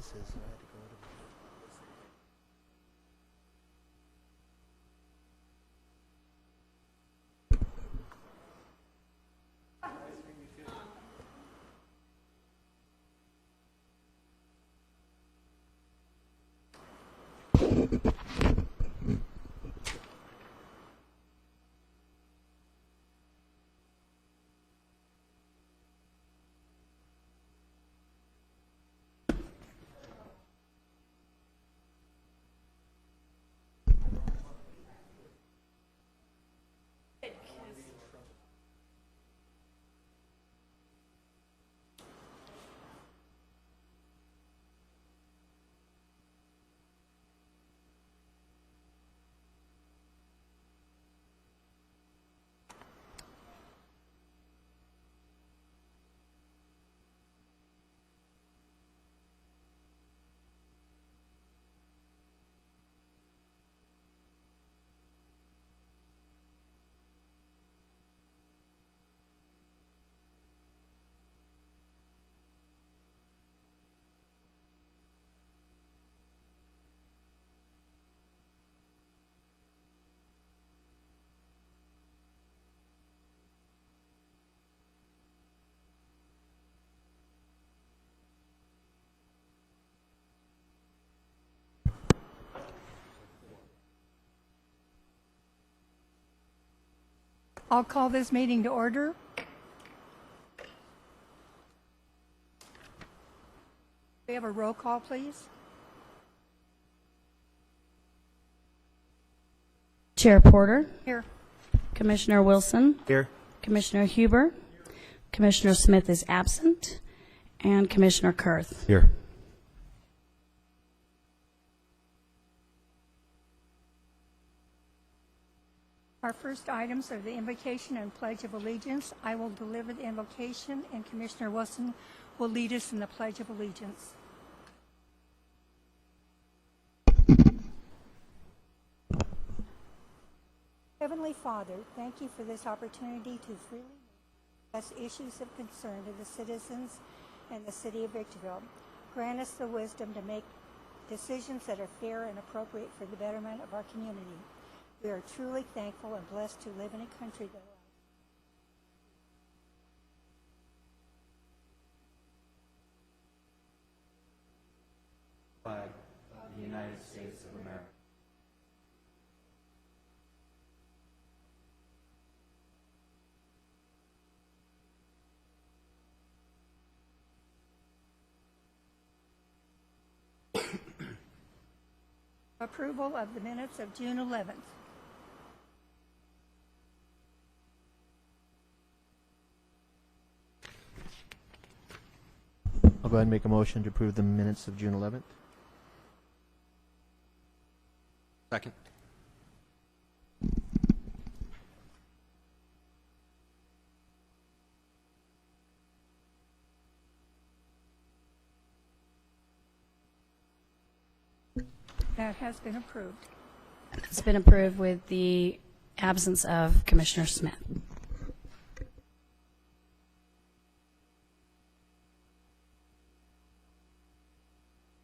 licenses, so I had to go to. I'll call this meeting to order. We have a roll call, please. Chair Porter, Here. Commissioner Wilson, Here. Commissioner Huber, Commissioner Smith is absent, and Commissioner Kurth. Here. Our first items are the invocation and pledge of allegiance. I will deliver the invocation, and Commissioner Wilson will lead us in the pledge of allegiance. Heavenly Father, thank you for this opportunity to freely discuss issues of concern to the citizens and the city of Victorville. Grant us the wisdom to make decisions that are fair and appropriate for the betterment of our community. We are truly thankful and blessed to live in a country that Flag of the United States of America. approval of the minutes of June 11th. I'll go ahead and make a motion to approve the minutes of June 11th. Second. That has been approved. It's been approved with the absence of Commissioner Smith.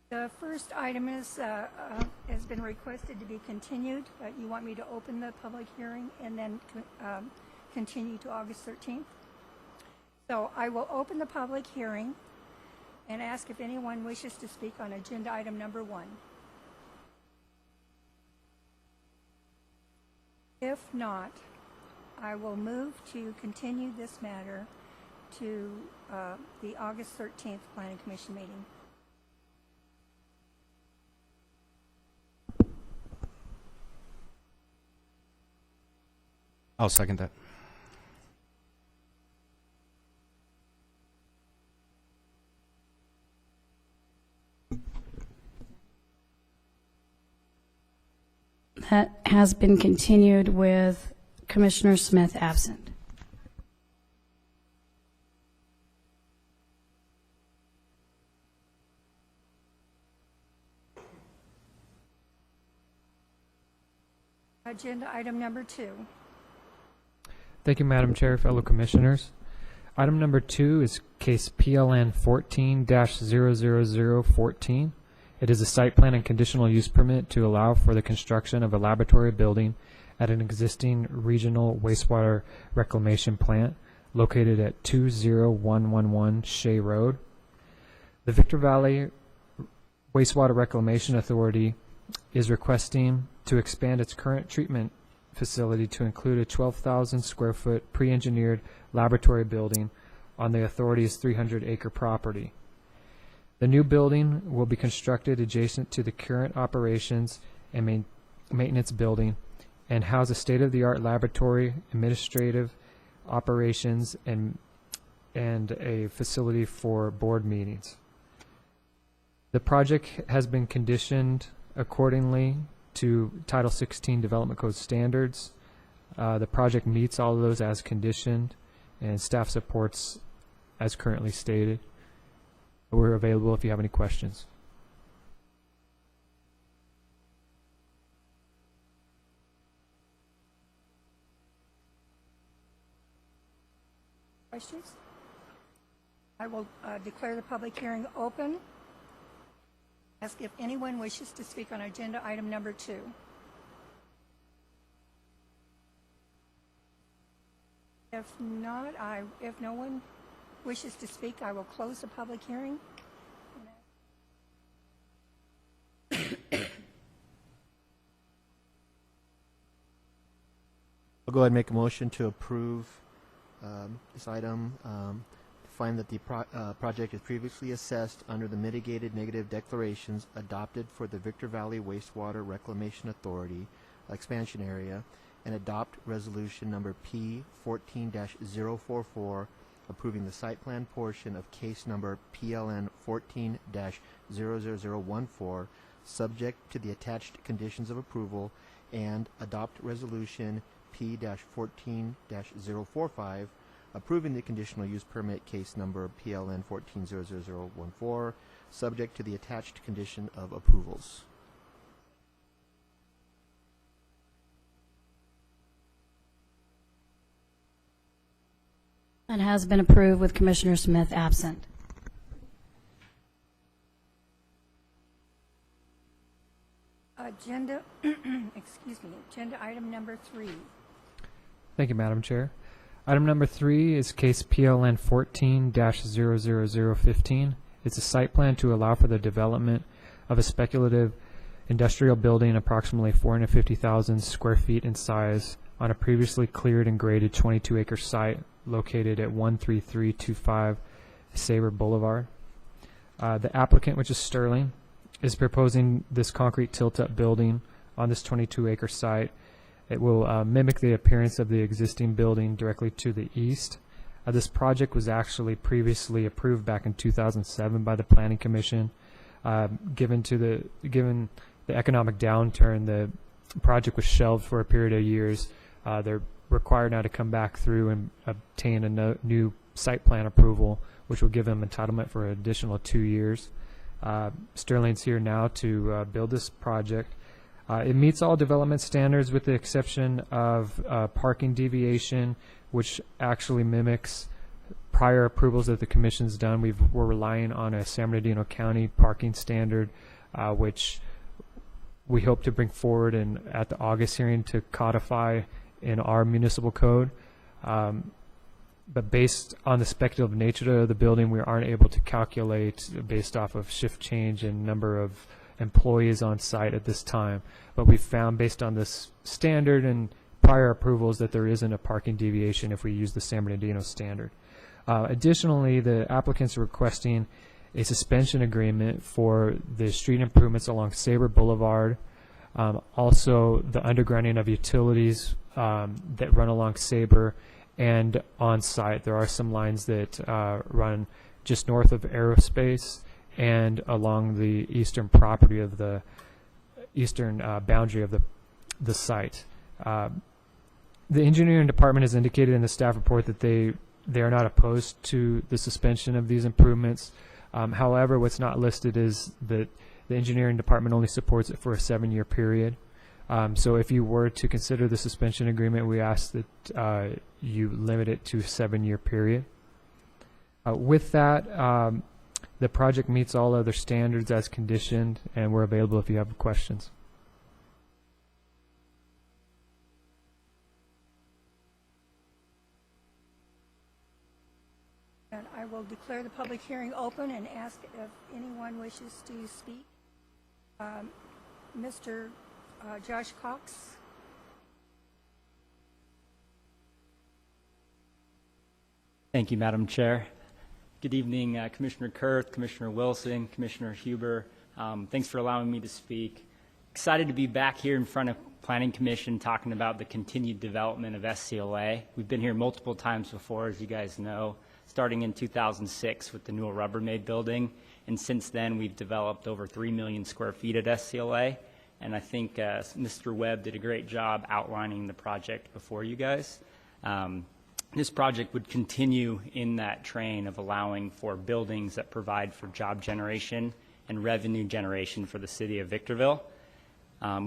The first item is has been requested to be continued. You want me to open the public hearing and then continue to August 13th? So I will open the public hearing and ask if anyone wishes to speak on agenda item number 1. If not, I will move to continue this matter to the August 13th Planning Commission meeting. I'll second that. That has been continued with Commissioner Smith absent. Agenda item number 2. Thank you, Madam Chair, fellow commissioners. Item number 2 is case PLN 14-00014. It is a site plan and conditional use permit to allow for the construction of a laboratory building at an existing regional wastewater reclamation plant located at 20111 Shea Road. The Victor Valley Wastewater Reclamation Authority is requesting to expand its current treatment facility to include a 12,000 square foot pre-engineered laboratory building on the authority's 300-acre property. The new building will be constructed adjacent to the current operations and maintenance building and house a state-of-the-art laboratory, administrative operations, and a facility for board meetings. The project has been conditioned accordingly to Title 16 Development Code standards. The project meets all of those as conditioned, and staff supports as currently stated. We're available if you have any questions. Questions? I will declare the public hearing open. Ask if anyone wishes to speak on agenda item number 2. If not, if no one wishes to speak, I will close the public hearing. I'll go ahead and make a motion to approve this item. Find that the project is previously assessed under the mitigated negative declarations adopted for the Victor Valley Wastewater Reclamation Authority expansion area, and adopt resolution number P14-044 approving the site plan portion of case number PLN 14-00014 subject to the attached conditions of approval, and adopt resolution P-14-045 approving the conditional use permit case number PLN 14-00014 subject to the attached condition of approvals. That has been approved with Commissioner Smith absent. Agenda, agenda item number 3. Thank you, Madam Chair. Item number 3 is case PLN 14-00015. It's a site plan to allow for the development of a speculative industrial building approximately 450,000 square feet in size on a previously cleared and graded 22-acre site located at 13325 Sabre Boulevard. The applicant, which is Sterling, is proposing this concrete tilt-up building on this 22-acre site. It will mimic the appearance of the existing building directly to the east. This project was actually previously approved back in 2007 by the Planning Commission. Given the economic downturn, the project was shelved for a period of years. They're required now to come back through and obtain a new site plan approval, which will give them entitlement for an additional 2 years. Sterling's here now to build this project. It meets all development standards with the exception of parking deviation, which actually mimics prior approvals that the Commission's done. We're relying on a San Bernardino County parking standard, which we hope to bring forward at the August hearing to codify in our municipal code. But based on the speculative nature of the building, we aren't able to calculate based off of shift change and number of employees on site at this time. But we found based on this standard and prior approvals that there isn't a parking deviation if we use the San Bernardino standard. Additionally, the applicants are requesting a suspension agreement for the street improvements along Sabre Boulevard, also the undergrounding of utilities that run along Sabre and on site. There are some lines that run just north of aerospace and along the eastern property of the eastern boundary of the site. The engineering department has indicated in the staff report that they are not opposed to the suspension of these improvements. However, what's not listed is that the engineering department only supports it for a 7-year period. So if you were to consider the suspension agreement, we ask that you limit it to a 7-year period. With that, the project meets all other standards as conditioned, and we're available if you have questions. And I will declare the public hearing open and ask if anyone wishes to speak. Mr. Josh Cox. Thank you, Madam Chair. Good evening, Commissioner Kurth, Commissioner Wilson, Commissioner Huber. Thanks for allowing me to speak. Excited to be back here in front of Planning Commission talking about the continued development of SCLA. We've been here multiple times before, as you guys know, starting in 2006 with the Newell Rubbermaid building. And since then, we've developed over 3 million square feet at SCLA. And I think Mr. Webb did a great job outlining the project before you guys. This project would continue in that train of allowing for buildings that provide for job generation and revenue generation for the city of Victorville.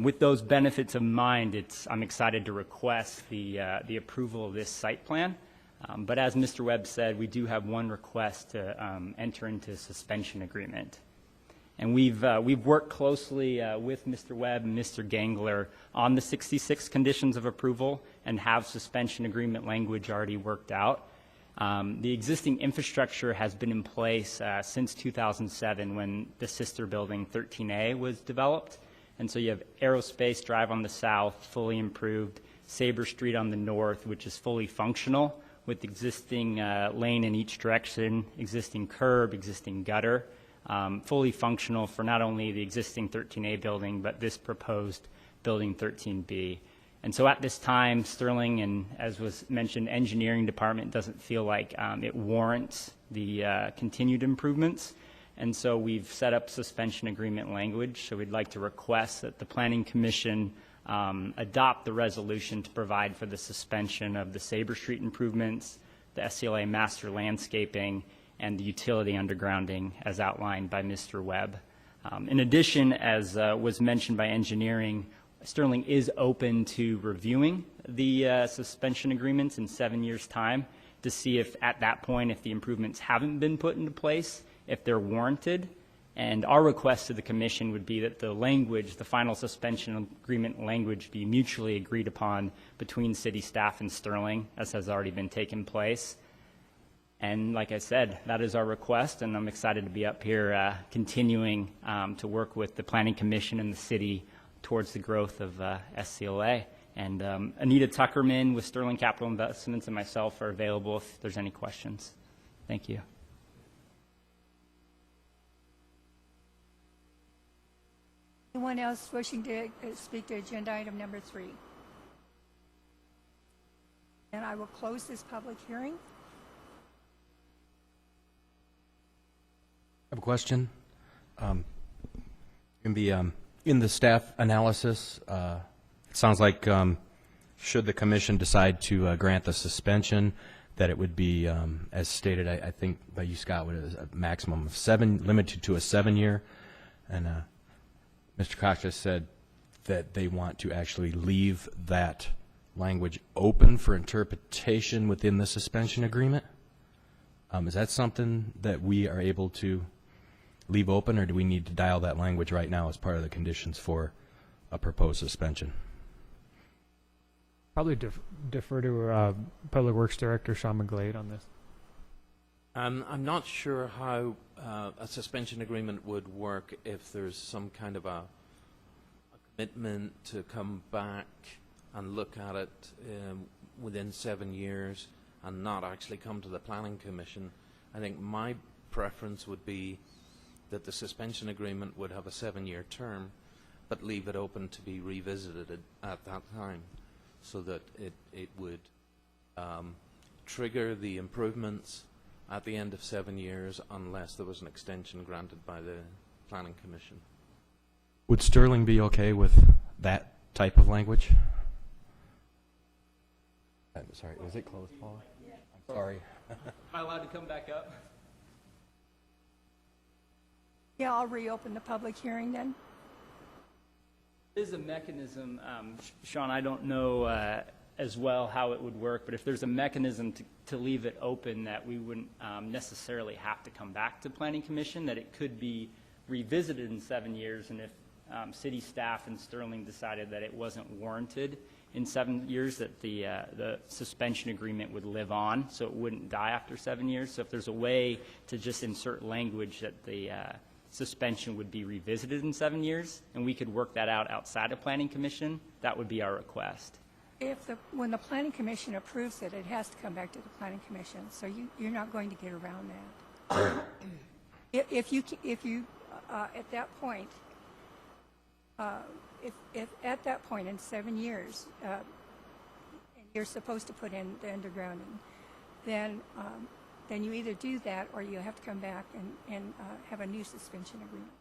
With those benefits in mind, I'm excited to request the approval of this site plan. But as Mr. Webb said, we do have one request to enter into a suspension agreement. And we've worked closely with Mr. Webb and Mr. Gangler on the 66 conditions of approval and have suspension agreement language already worked out. The existing infrastructure has been in place since 2007 when the sister building 13A was developed. And so you have Aerospace Drive on the south, fully improved, Sabre Street on the north, which is fully functional with existing lane in each direction, existing curb, existing gutter. Fully functional for not only the existing 13A building, but this proposed building 13B. And so at this time, Sterling and, as was mentioned, engineering department doesn't feel like it warrants the continued improvements. And so we've set up suspension agreement language. So we'd like to request that the Planning Commission adopt the resolution to provide for the suspension of the Sabre Street improvements, the SCLA master landscaping, and the utility undergrounding as outlined by Mr. Webb. In addition, as was mentioned by engineering, Sterling is open to reviewing the suspension agreements in 7 years' time to see if at that point, if the improvements haven't been put into place, if they're warranted. And our request to the Commission would be that the language, the final suspension agreement language, be mutually agreed upon between city staff and Sterling, as has already been taking place. And like I said, that is our request, and I'm excited to be up here continuing to work with the Planning Commission and the city towards the growth of SCLA. And Anita Tuckerman with Sterling Capital Investments and myself are available if there's any questions. Thank you. Anyone else wishing to speak to agenda item number 3? And I will close this public hearing. I have a question. In the staff analysis, it sounds like should the commission decide to grant the suspension, that it would be, as stated, I think by you, Scott, a maximum of 7, limited to a 7-year. And Mr. Cox just said that they want to actually leave that language open for interpretation within the suspension agreement. Is that something that we are able to leave open, or do we need to dial that language right now as part of the conditions for a proposed suspension? Probably defer to Public Works Director Sean McGlade on this. I'm not sure how a suspension agreement would work if there's some kind of a commitment to come back and look at it within 7 years and not actually come to the Planning Commission. I think my preference would be that the suspension agreement would have a 7-year term, but leave it open to be revisited at that time, so that it would trigger the improvements at the end of 7 years unless there was an extension granted by the Planning Commission. Would Sterling be okay with that type of language? Sorry, is it closed, Paula? I'm sorry. Am I allowed to come back up? Yeah, I'll reopen the public hearing then. There is a mechanism, Sean, I don't know as well how it would work, but if there's a mechanism to leave it open that we wouldn't necessarily have to come back to Planning Commission, that it could be revisited in 7 years, and if city staff in Sterling decided that it wasn't warranted in 7 years, that the suspension agreement would live on, so it wouldn't die after 7 years. So if there's a way to just insert language that the suspension would be revisited in 7 years, and we could work that out outside of Planning Commission, that would be our request. When the Planning Commission approves it, it has to come back to the Planning Commission, so you're not going to get around that. If you at that point, if at that point in 7 years, you're supposed to put in the undergrounding, then you either do that or you have to come back and have a new suspension agreement.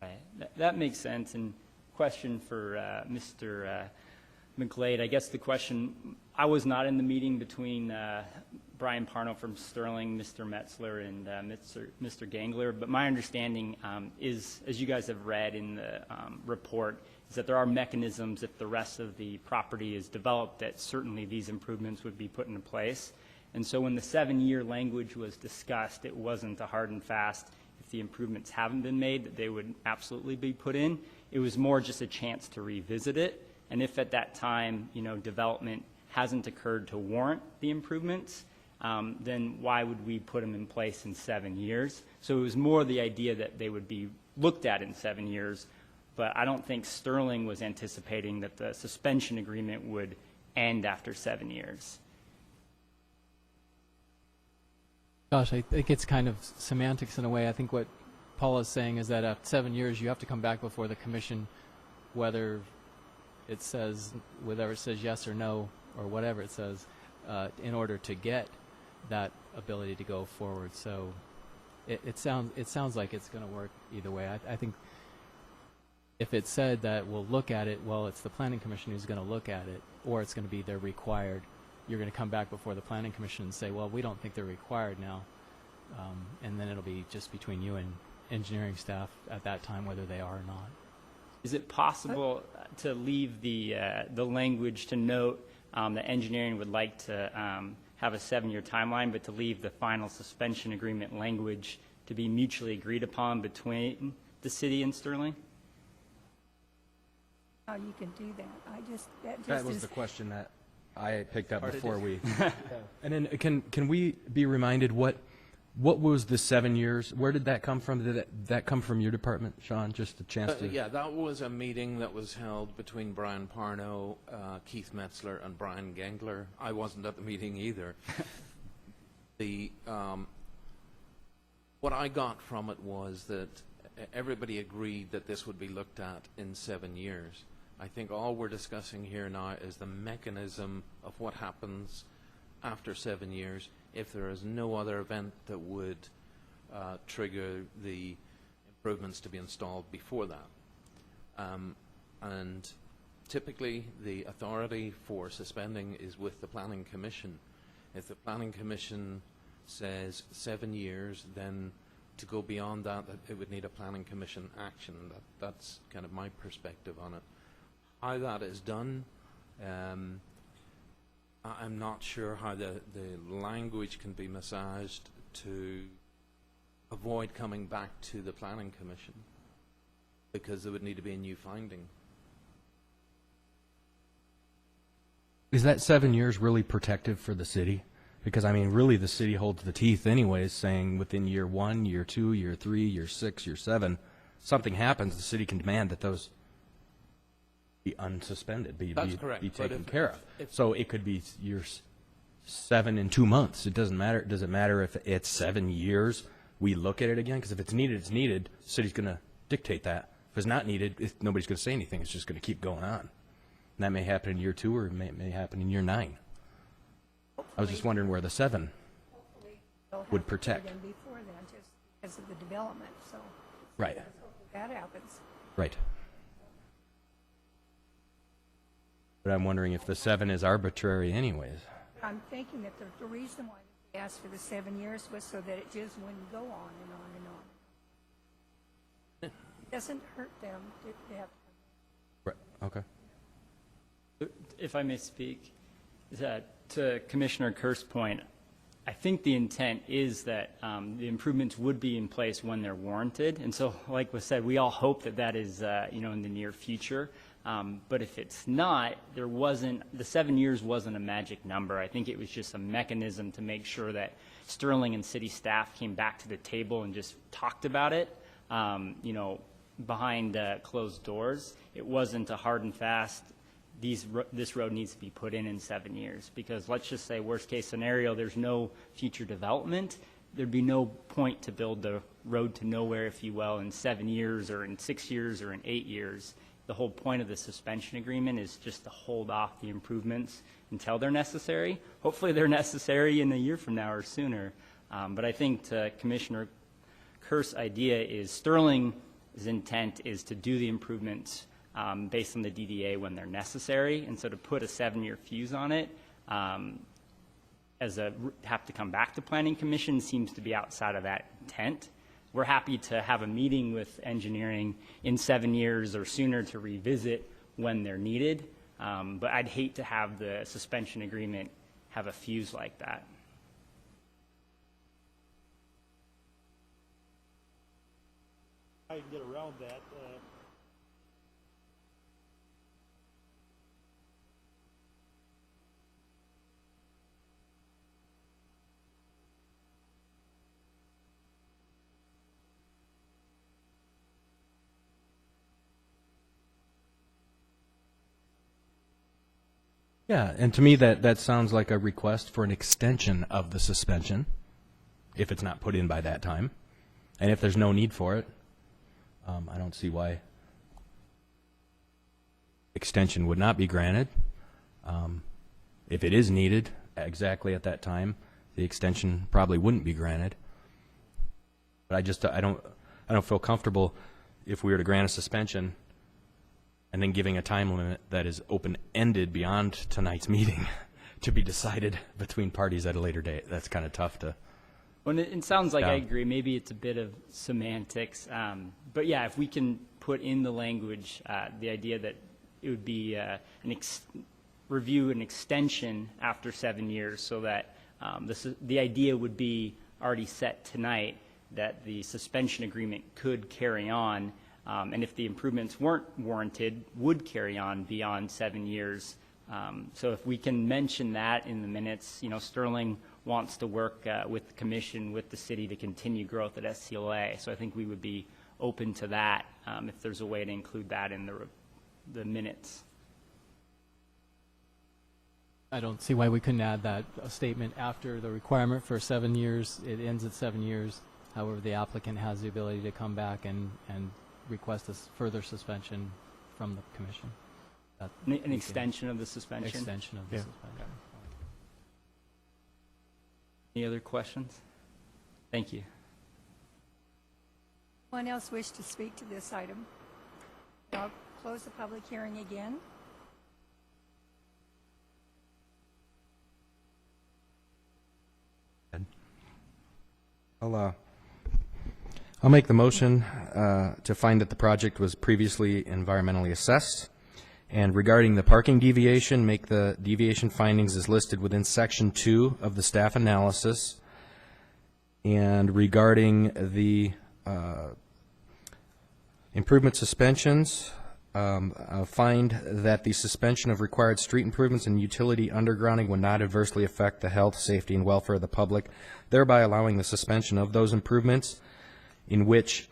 Right. That makes sense. And question for Mr. McGlade, I guess the question, I was not in the meeting between Brian Parno from Sterling, Mr. Metzler, and Mr. Gangler, but my understanding is, as you guys have read in the report, is that there are mechanisms if the rest of the property is developed that certainly these improvements would be put into place. And so when the 7-year language was discussed, it wasn't a hard and fast, if the improvements haven't been made, that they would absolutely be put in. It was more just a chance to revisit it. And if at that time, development hasn't occurred to warrant the improvements, then why would we put them in place in 7 years? So it was more the idea that they would be looked at in 7 years, but I don't think Sterling was anticipating that the suspension agreement would end after 7 years. Gosh, I think it's kind of semantics in a way. I think what Paul is saying is that after 7 years, you have to come back before the commission, whether it says yes or no, or whatever it says, in order to get that ability to go forward. So it sounds like it's going to work either way. I think if it said that we'll look at it, well, it's the Planning Commission who's going to look at it, or it's going to be they're required. You're going to come back before the Planning Commission and say, well, we don't think they're required now, and then it'll be just between you and engineering staff at that time whether they are or not. Is it possible to leave the language to note that engineering would like to have a 7-year timeline, but to leave the final suspension agreement language to be mutually agreed upon between the city and Sterling? How you can do that? That was the question that I picked up before we. And then can we be reminded what was the 7 years? Where did that come from? Did that come from your department, Sean? Just a chance to. Yeah, that was a meeting that was held between Brian Parno, Keith Metzler, and Brian Gengler. I wasn't at the meeting either. What I got from it was that everybody agreed that this would be looked at in 7 years. I think all we're discussing here now is the mechanism of what happens after 7 years if there is no other event that would trigger the improvements to be installed before that. And typically the authority for suspending is with the Planning Commission. If the Planning Commission says 7 years, then to go beyond that, it would need a Planning Commission action. That's kind of my perspective on it. How that is done, I'm not sure how the language can be massaged to avoid coming back to the Planning Commission, because there would need to be a new finding. Is that 7 years really protective for the city? Because, I mean, really the city holds the teeth anyways, saying within year 1, year 2, year 3, year 6, year 7, something happens, the city can demand that those be unsuspended, be taken care of. So it could be years 7 and 2 months. It doesn't matter. Does it matter if it's 7 years? We look at it again, because if it's needed, it's needed. The city's going to dictate that. If it's not needed, nobody's going to say anything. It's just going to keep going on. And that may happen in year 2, or it may happen in year 9. I was just wondering where the 7 would protect. Before then, just because of the development. So Right. that happens. Right. But I'm wondering if the 7 is arbitrary anyways. I'm thinking that the reason why they asked for the 7 years was so that it just wouldn't go on and on and on. It doesn't hurt them to have. Right. Okay. If I may speak, To Commissioner Kerr's point, I think the intent is that the improvements would be in place when they're warranted. And so, like was said, we all hope that that is, in the near future. But if it's not, the 7 years wasn't a magic number. I think it was just a mechanism to make sure that Sterling and city staff came back to the table and just talked about it, behind closed doors. It wasn't a hard and fast, this road needs to be put in 7 years, because let's just say worst case scenario, there's no future development. There'd be no point to build the road to nowhere, if you will, in 7 years or in 6 years or in 8 years. The whole point of the suspension agreement is just to hold off the improvements until they're necessary. Hopefully they're necessary in a year from now or sooner. But I think to Commissioner Kerr's idea is Sterling's intent is to do the improvements based on the DDA when they're necessary. And so to put a 7-year fuse on it have to come back to Planning Commission seems to be outside of that intent. We're happy to have a meeting with engineering in 7 years or sooner to revisit when they're needed. But I'd hate to have the suspension agreement have a fuse like that. I can get around that. Yeah, and to me that sounds like a request for an extension of the suspension, if it's not put in by that time. And if there's no need for it, I don't see why extension would not be granted. If it is needed exactly at that time, the extension probably wouldn't be granted. But I don't feel comfortable if we were to grant a suspension and then giving a time limit that is open-ended beyond tonight's meeting to be decided between parties at a later date. That's kind of tough to... Well, it sounds like I agree. Maybe it's a bit of semantics. But yeah, if we can put in the language the idea that it would be review an extension after 7 years, so that the idea would be already set tonight that the suspension agreement could carry on, and if the improvements weren't warranted, would carry on beyond 7 years. So if we can mention that in the minutes, Sterling wants to work with the commission, with the city to continue growth at SCLA. So I think we would be open to that if there's a way to include that in the minutes. I don't see why we couldn't add that a statement after the requirement for 7 years. It ends at 7 years. However, the applicant has the ability to come back and request a further suspension from the commission. An extension of the suspension? Extension of the suspension. Any other questions? Thank you. Anyone else wish to speak to this item? I'll close the public hearing again. I'll make the motion to find that the project was previously environmentally assessed. And regarding the parking deviation, make the deviation findings as listed within Section 2 of the staff analysis. And regarding the improvement suspensions, I'll find that the suspension of required street improvements and utility undergrounding would not adversely affect the health, safety, and welfare of the public, thereby allowing the suspension of those improvements, in which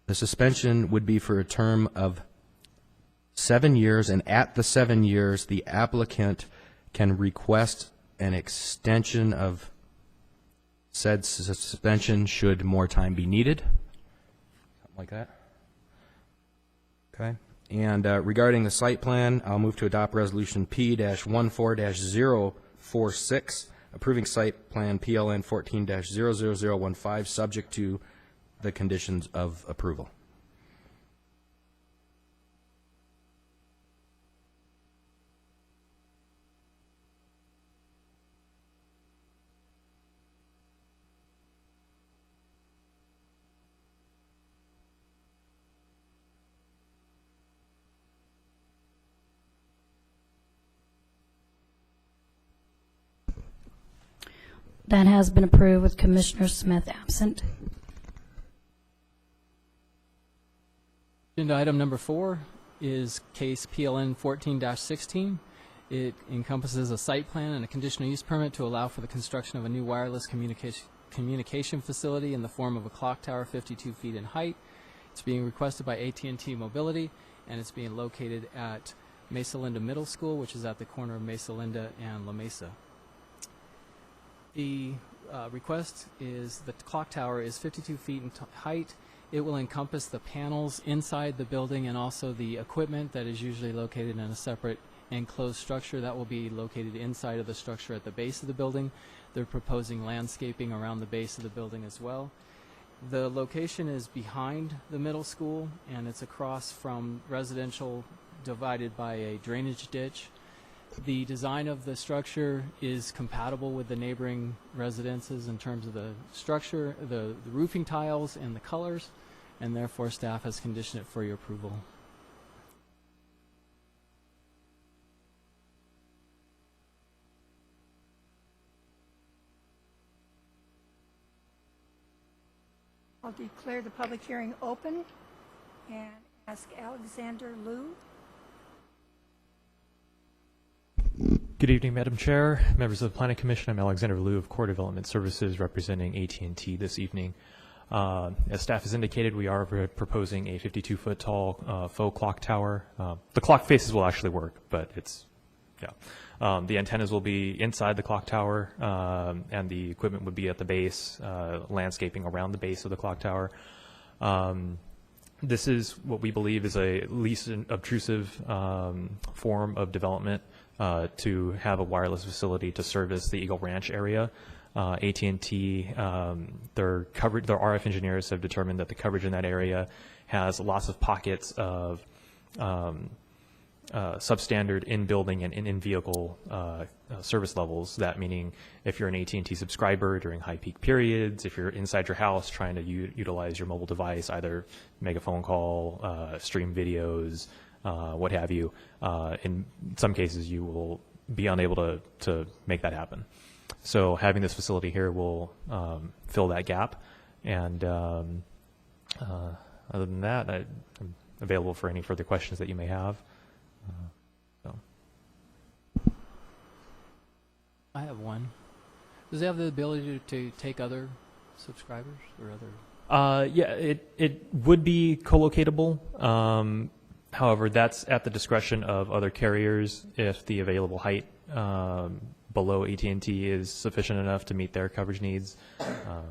the suspension would be for a term of 7 years, and at the 7 years, the applicant can request an extension of said suspension should more time be needed. Something like that. Okay. And regarding the site plan, I'll move to adopt Resolution P-14-046, approving site plan PLN 14-00015, subject to the conditions of approval. That has been approved with Commissioner Smith absent. Agenda item number 4 is case PLN 14-16. It encompasses a site plan and a conditional use permit to allow for the construction of a new wireless communication facility in the form of a clock tower 52 feet in height. It's being requested by AT&T Mobility, and it's being located at Mesa Linda Middle School, which is at the corner of Mesa Linda and La Mesa. The request is that the clock tower is 52 feet in height. It will encompass the panels inside the building and also the equipment that is usually located in a separate enclosed structure that will be located inside of the structure at the base of the building. They're proposing landscaping around the base of the building as well. The location is behind the middle school, and it's across from residential, divided by a drainage ditch. The design of the structure is compatible with the neighboring residences in terms of the structure, the roofing tiles, and the colors, and therefore staff has conditioned it for your approval. I'll declare the public hearing open and ask Alexander Liu. Good evening, Madam Chair, members of the Planning Commission. I'm Alexander Liu of Core Development Services representing AT&T this evening. As staff has indicated, we are proposing a 52-foot tall faux clock tower. The clock faces will actually work, but it's, yeah. The antennas will be inside the clock tower, and the equipment would be at the base, landscaping around the base of the clock tower. This is what we believe is a least obtrusive form of development to have a wireless facility to service the Eagle Ranch area. AT&T, their RF engineers have determined that the coverage in that area has lots of pockets of substandard in-building and in-vehicle service levels. That meaning if you're an AT&T subscriber during high peak periods, if you're inside your house trying to utilize your mobile device, either make a phone call, stream videos, what have you, in some cases you will be unable to make that happen. So having this facility here will fill that gap. And other than that, I'm available for any further questions that you may have. I have one. Does it have the ability to take other subscribers or other? Yeah, it would be co-locatable. However, that's at the discretion of other carriers if the available height below AT&T is sufficient enough to meet their coverage needs. Yeah.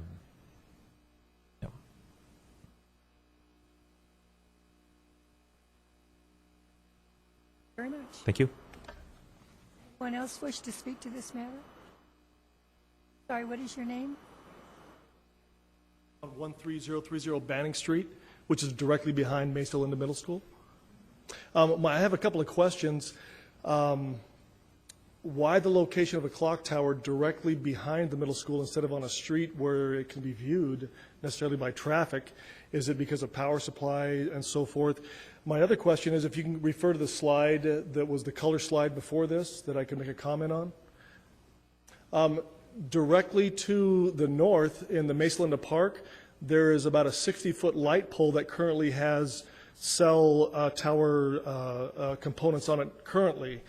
Very much. Thank you. Anyone else wish to speak to this matter? Sorry, what is your name? On 13030 Banning Street, which is directly behind Mesa Linda Middle School. I have a couple of questions. Why the location of a clock tower directly behind the middle school instead of on a street where it can be viewed necessarily by traffic? Is it because of power supply and so forth? My other question is if you can refer to the slide that was the color slide before this that I can make a comment on. Directly to the north in the Mesa Linda Park, there is about a 60-foot light pole that currently has cell tower components on it currently.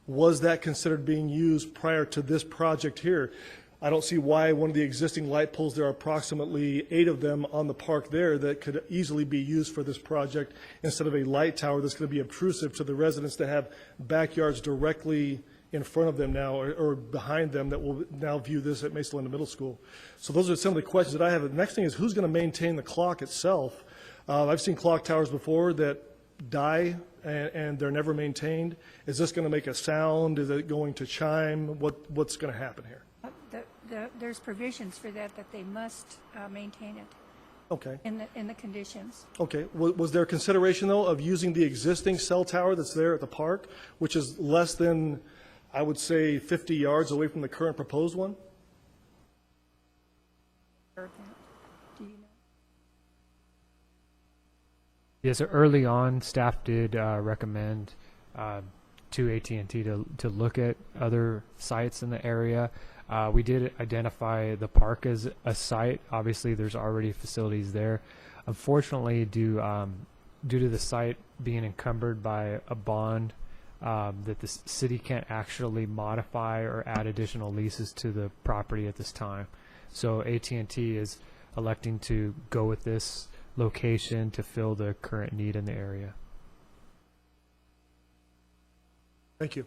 Was that considered being used prior to this project here? I don't see why one of the existing light poles, there are approximately 8 of them on the park there that could easily be used for this project instead of a light tower that's going to be obtrusive to the residents that have backyards directly in front of them now or behind them that will now view this at Mesa Linda Middle School. So those are some of the questions that I have. The next thing is who's going to maintain the clock itself? I've seen clock towers before that die and they're never maintained. Is this going to make a sound? Is it going to chime? What's going to happen here? There's provisions for that they must maintain it. Okay. In the conditions. Okay. Was there consideration though of using the existing cell tower that's there at the park, which is less than, I would say, 50 yards away from the current proposed one? Do you know? Yeah, so early on, staff did recommend to AT&T to look at other sites in the area. We did identify the park as a site. Obviously, there's already facilities there. Unfortunately, due to the site being encumbered by a bond, that the city can't actually modify or add additional leases to the property at this time. So AT&T is electing to go with this location to fill the current need in the area. Thank you.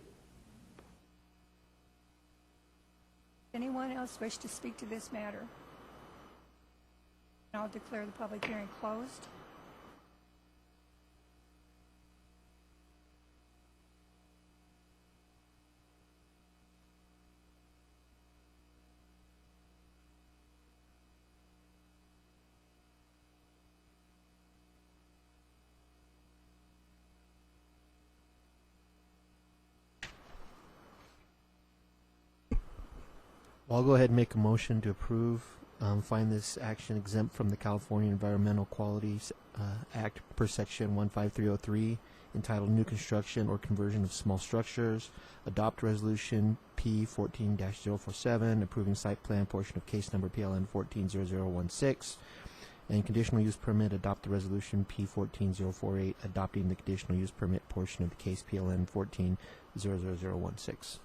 Anyone else wish to speak to this matter? I'll declare the public hearing closed. I'll go ahead and make a motion to approve, find this action exempt from the California Environmental Quality Act per section 15303, entitled New Construction or Conversion of Small Structures, adopt resolution P14-047, approving site plan portion of case number PLN 140016, and conditional use permit, adopt the resolution P14048, adopting the conditional use permit portion of the case PLN 140016.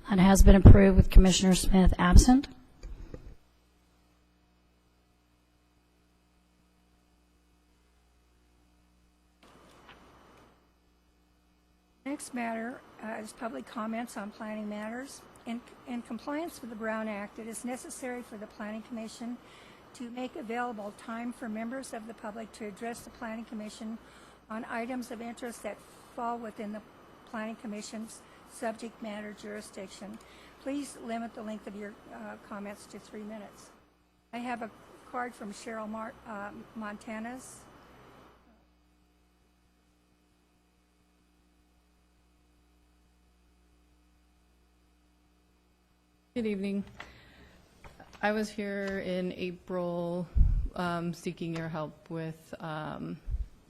That has been approved with Commissioner Smith absent. Next matter is public comments on planning matters. In compliance with the Brown Act, it is necessary for the Planning Commission to make available time for members of the public to address the Planning Commission on items of interest that fall within the Planning Commission's subject matter jurisdiction. Please limit the length of your comments to 3 minutes. I have a card from Cheryl Montanez. Good evening. I was here in April seeking your help with a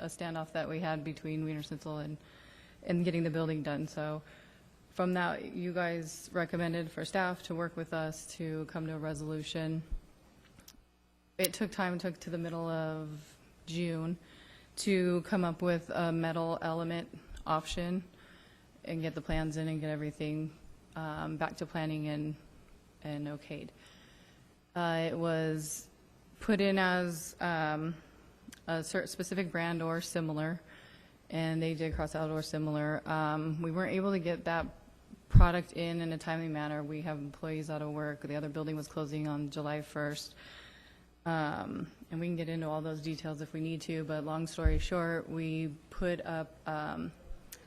standoff that we had between Wiener Schnitzel and getting the building done. So from that, you guys recommended for staff to work with us to come to a resolution. It took time, it took to the middle of June to come up with a metal element option and get the plans in and get everything back to planning and okayed. It was put in as a specific brand or similar, and they did cross out or similar. We weren't able to get that product in a timely manner. We have employees out of work. The other building was closing on July 1st. And we can get into all those details if we need to, but long story short, we put up,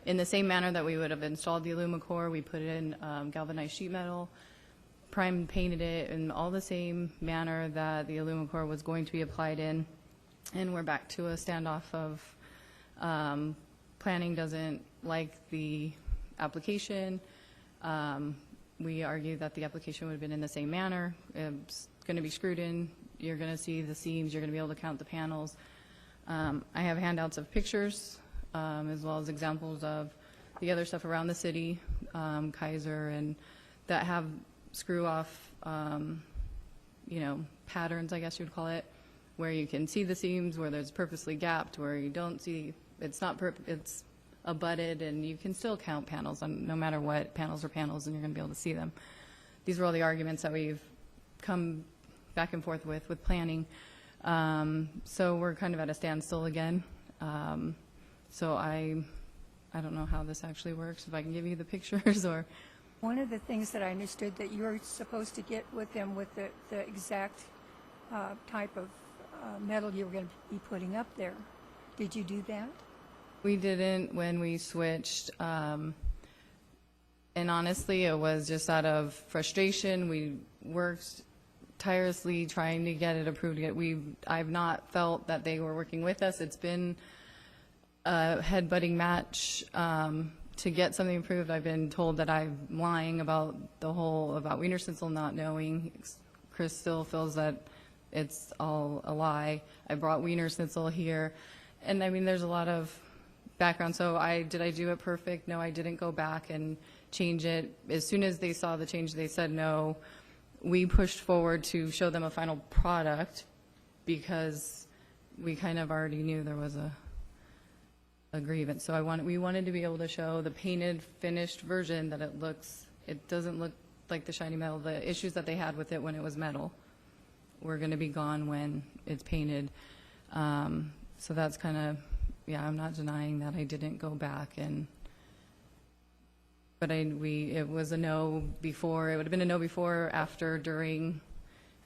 in the same manner that we would have installed the AlumiCore, we put in galvanized sheet metal, primed and painted it in all the same manner that the AlumiCore was going to be applied in, and we're back to a standoff of planning doesn't like the application. We argue that the application would have been in the same manner. It's going to be screwed in. You're going to see the seams. You're going to be able to count the panels. I have handouts of pictures as well as examples of the other stuff around the city, Kaiser, and that have screw-off, patterns, I guess you would call it, where you can see the seams, where there's purposely gapped, where you don't see, it's abutted, and you can still count panels, no matter what. Panels are panels, and you're going to be able to see them. These are all the arguments that we've come back and forth with planning. So we're kind of at a standstill again. So I don't know how this actually works, if I can give you the pictures or... One of the things that I understood that you're supposed to get with them with the exact type of metal you were going to be putting up there. Did you do that? We didn't when we switched, and honestly, it was just out of frustration. We worked tirelessly trying to get it approved. I've not felt that they were working with us. It's been a headbutting match to get something approved, I've been told that I'm lying about about Wiener Schnitzel not knowing. Chris still feels that it's all a lie. I brought Wiener Schnitzel here. And I mean, there's a lot of background. So did I do it perfect? No, I didn't go back and change it. As soon as they saw the change, they said no. We pushed forward to show them a final product because we kind of already knew there was a grievance. So we wanted to be able to show the painted, finished version that it doesn't look like the shiny metal. The issues that they had with it when it was metal were going to be gone when it's painted. So that's kind of, yeah, I'm not denying that I didn't go back but it was a no before. It would have been a no before, after, during,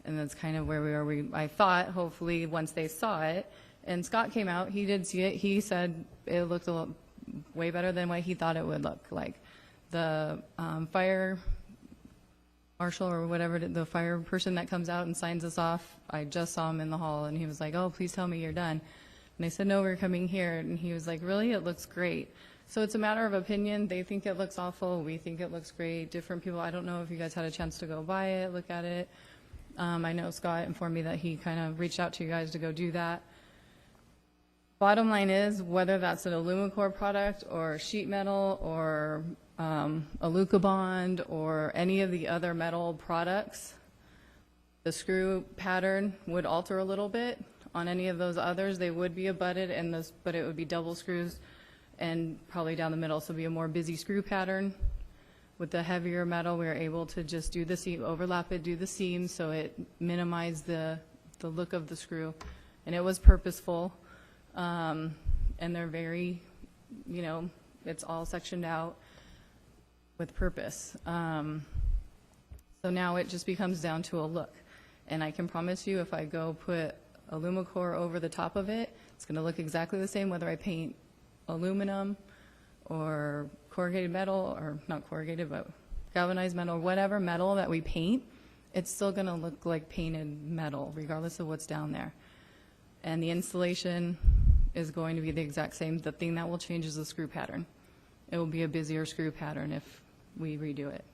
and that's kind of where we are. I thought, hopefully, once they saw it, and Scott came out, he did see it. He said it looked a lot way better than what he thought it would look like. The fire marshal or whatever, the fire person that comes out and signs us off, I just saw him in the hall, and he was like, "Oh, please tell me you're done." And I said, "No, we're coming here." And he was like, "Really? It looks great." So it's a matter of opinion. They think it looks awful. We think it looks great. Different people. I don't know if you guys had a chance to go by it, look at it. I know Scott informed me that he kind of reached out to you guys to go do that. Bottom line is, whether that's an Alumicore product or sheet metal or Alucobond or any of the other metal products, the screw pattern would alter a little bit. On any of those others, they would be abutted, but it would be double screws and probably down the middle, so it'd be a more busy screw pattern. With the heavier metal, we were able to just do the seam, overlap it, do the seams, so it minimized the look of the screw. And it was purposeful, and they're very, it's all sectioned out with purpose. So now it just becomes down to a look. And I can promise you, if I go put Alumicore over the top of it, it's going to look exactly the same whether I paint aluminum or corrugated metal, or not corrugated, but galvanized metal, whatever metal that we paint, it's still going to look like painted metal regardless of what's down there. And the installation is going to be the exact same. The thing that will change is the screw pattern. It will be a busier screw pattern if we redo it.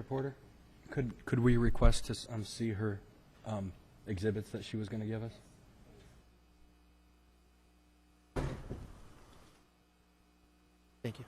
Porter, could we request to see her exhibits that she was going to give us? Thank you.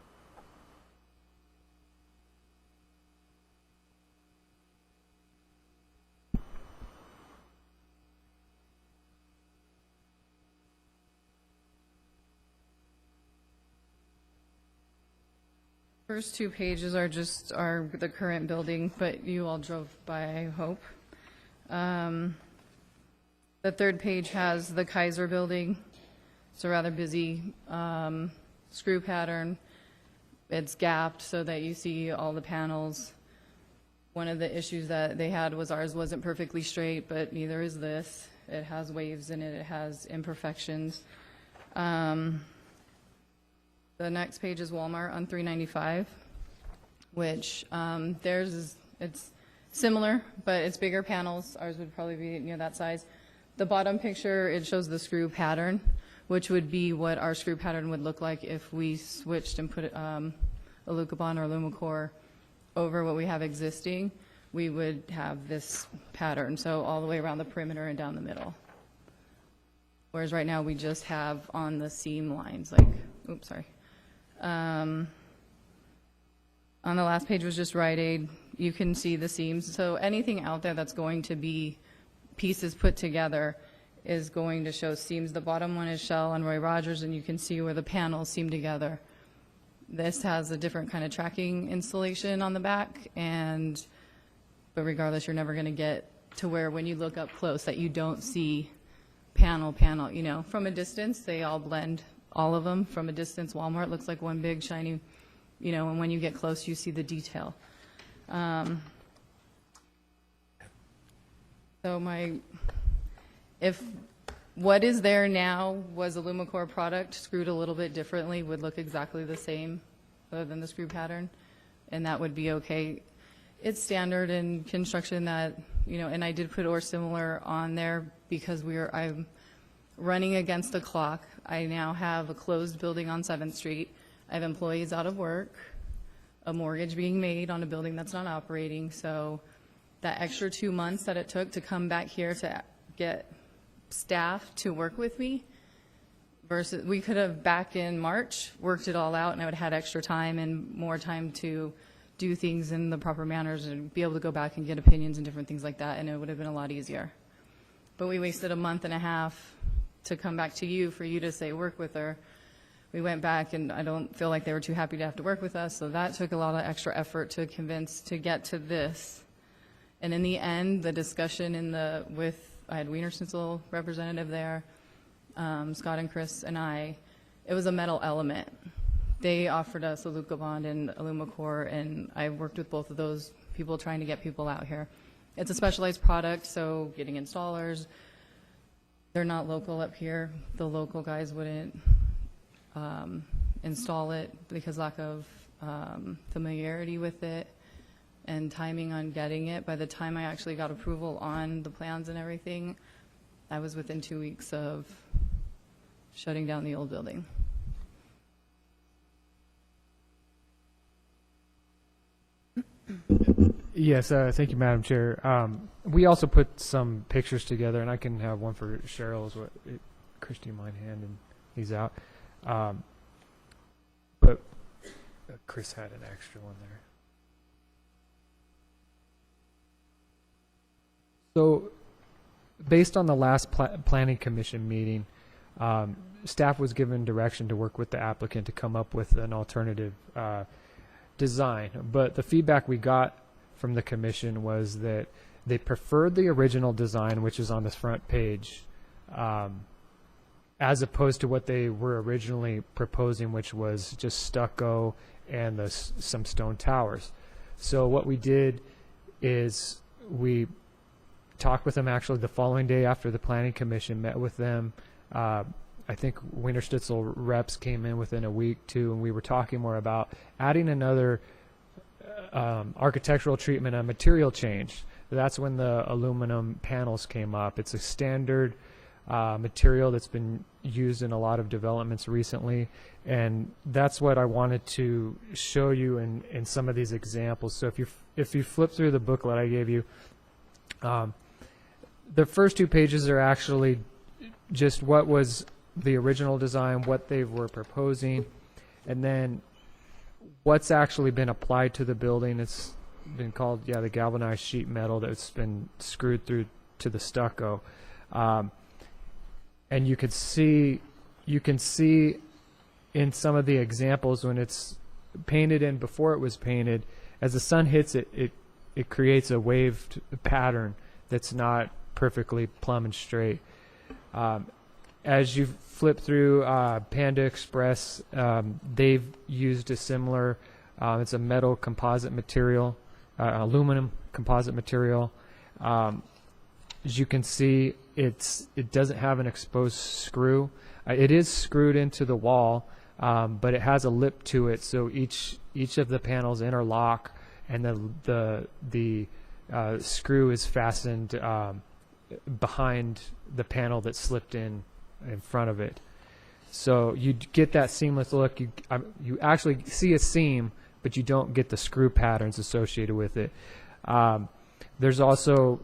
First two pages are the current building, but you all drove by, I hope. The third page has the Kaiser building. It's a rather busy screw pattern. It's gapped so that you see all the panels. One of the issues that they had was ours wasn't perfectly straight, but neither is this. It has waves in it. It has imperfections. The next page is Walmart on 395, which it's similar, but it's bigger panels. Ours would probably be near that size. The bottom picture, it shows the screw pattern, which would be what our screw pattern would look like if we switched and put Alucobond or Alumicore over what we have existing. We would have this pattern, so all the way around the perimeter and down the middle. Whereas right now we just have on the seam lines, like, oops, sorry. On the last page was just Rite Aid. You can see the seams. So anything out there that's going to be pieces put together is going to show seams. The bottom one is Shell and Roy Rogers, and you can see where the panels seam together. This has a different kind of tracking installation on the back, but regardless, you're never going to get to where when you look up close that you don't see panel. From a distance, they all blend. All of them from a distance. Walmart looks like one big shiny, and when you get close, you see the detail. If what is there now was a Alumicore product screwed a little bit differently, would look exactly the same, other than the screw pattern. and that would be okay. It's standard in construction that, and I did put or similar on there because I'm running against the clock. I now have a closed building on 7th Street. I have employees out of work, a mortgage being made on a building that's not operating. So that extra 2 months that it took to come back here to get staff to work with me versus we could have back in March worked it all out, and I would have had extra time and more time to do things in the proper manners and be able to go back and get opinions and different things like that, and it would have been a lot easier. But we wasted a month and a half to come back to you for you to say work with her. We went back, and I don't feel like they were too happy to have to work with us, so that took a lot of extra effort to convince to get to this. And in the end, the discussion I had Wiener Schnitzel representative there, Scott and Chris and it was a metal element. They offered us a Luca Bond and Alumacor, and I worked with both of those people trying to get people out here. It's a specialized product, so getting installers, they're not local up here. The local guys wouldn't install it because lack of familiarity with it and timing on getting it. By the time I actually got approval on the plans and everything, I was within 2 weeks of shutting down the old building. Yes, thank you, Madam Chair. We also put some pictures together, and I can have one for Cheryl. Christy, mind handing these out. But Chris had an extra one there. So, based on the last Planning Commission meeting, staff was given direction to work with the applicant to come up with an alternative design. But the feedback we got from the commission was that they preferred the original design, which is on this front page, as opposed to what they were originally proposing, which was just stucco and some stone towers. So what we did is we talked with them actually the following day after the Planning Commission met with them. I think Wiener Schnitzel reps came in within a week too, and we were talking more about adding another architectural treatment, a material change. That's when the aluminum panels came up. It's a standard material that's been used in a lot of developments recently, and that's what I wanted to show you in some of these examples. So if you flip through the booklet I gave you, the first 2 pages are actually just what was the original design, what they were proposing, and then what's actually been applied to the building. It's been called, the galvanized sheet metal that's been screwed through to the stucco. And you can see in some of the examples when it's painted and before it was painted, as the sun hits it, it creates a waved pattern that's not perfectly plumb and straight. As you flip through Panda Express, they've used a similar, it's a metal composite material, aluminum composite material. As you can see, it doesn't have an exposed screw. It is screwed into the wall, but it has a lip to it, so each of the panels interlock, and the screw is fastened behind the panel that slipped in front of it. So you get that seamless look. You actually see a seam, but you don't get the screw patterns associated with it. There's also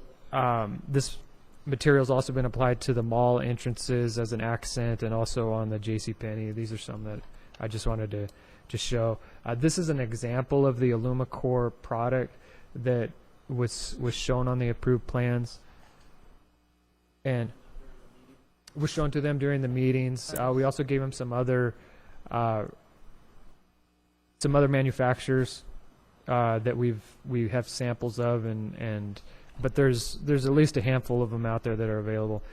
this material's also been applied to the mall entrances as an accent, and also on the JCPenney. These are some that I just wanted to show. This is an example of the Alumacor product that was shown on the approved plans and was shown to them during the meetings. We also gave them some other manufacturers that we have samples of, but there's at least a handful of them out there that are available.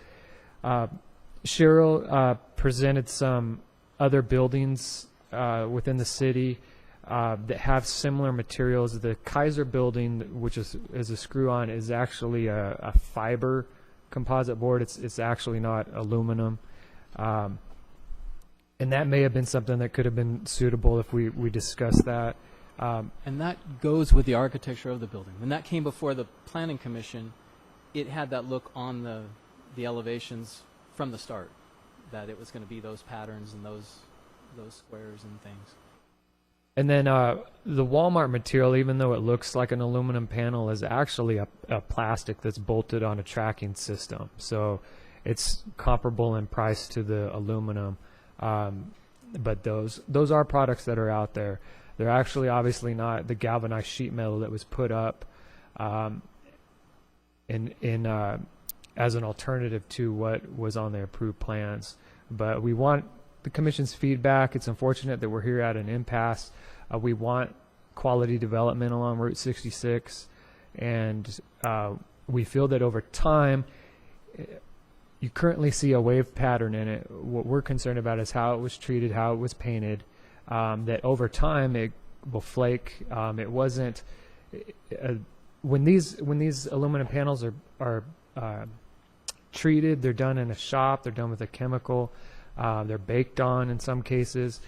Cheryl presented some other buildings within the city that have similar materials. The Kaiser building, which is a screw-on, is actually a fiber composite board. It's actually not aluminum, and that may have been something that could have been suitable if we discussed that. And that goes with the architecture of the building. When that came before the Planning Commission, it had that look on the elevations from the start, that it was going to be those patterns and those squares and things. And then the Walmart material, even though it looks like an aluminum panel, is actually a plastic that's bolted on a tracking system. So it's comparable in price to the aluminum. But those are products that are out there. They're actually obviously not the galvanized sheet metal that was put up as an alternative to what was on the approved plans. But we want the Commission's feedback. It's unfortunate that we're here at an impasse. We want quality development along Route 66, and we feel that over time, you currently see a wave pattern in it. What we're concerned about is how it was treated, how it was painted, that over time it will flake. It wasn't when these aluminum panels are treated. They're done in a shop. They're done with a chemical. They're baked on in some cases.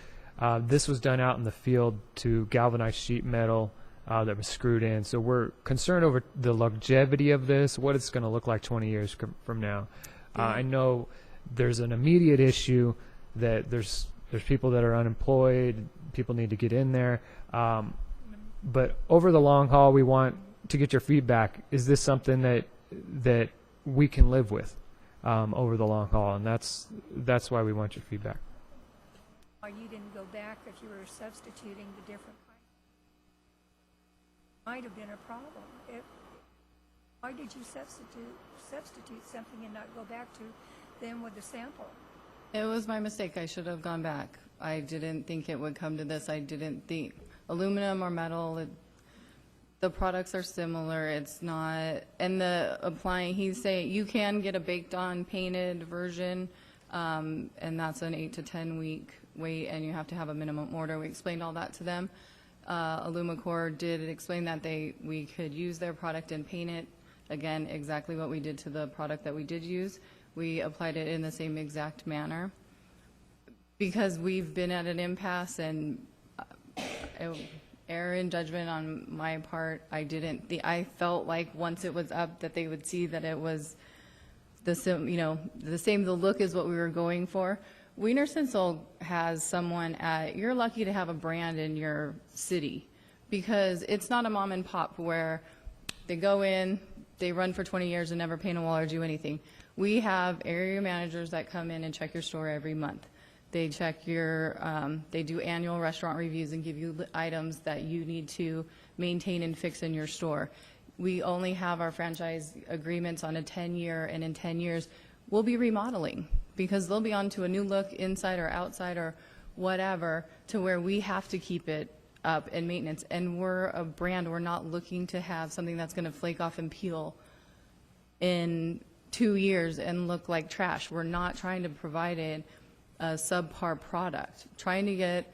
This was done out in the field to galvanized sheet metal that was screwed in. So we're concerned over the longevity of this, what it's going to look like 20 years from now. I know there's an immediate issue that there's people that are unemployed. People need to get in there. But over the long haul, we want to get your feedback. Is this something that we can live with over the long haul? And that's why we want your feedback. Why you didn't go back if you were substituting the different kinds? Might have been a problem. Why did you substitute something and not go back to them with the sample? It was my mistake. I should have gone back. I didn't think it would come to this. I didn't think aluminum or metal, the products are similar. It's not, and the applying, he's saying you can get a baked on painted version, and that's an 8 to 10 week wait, and you have to have a minimum order. We explained all that to them. Alumacor did explain that we could use their product and paint it. Again, exactly what we did to the product that we did use. We applied it in the same exact manner. Because we've been at an impasse, and error in judgment on my part, I felt like once it was up that they would see that it was the look is what we were going for. Wiener Schnitzel has someone you're lucky to have a brand in your city, because it's not a mom and pop where they go in, they run for 20 years and never paint a wall or do anything. We have area managers that come in and check your store every month. They check they do annual restaurant reviews and give you items that you need to maintain and fix in your store. We only have our franchise agreements on a 10-year, and in 10 years, we'll be remodeling because they'll be on to a new look inside or outside or whatever, to where we have to keep it up and maintenance. And we're a brand, we're not looking to have something that's going to flake off and peel in 2 years and look like trash. We're not trying to provide a subpar product. Trying to get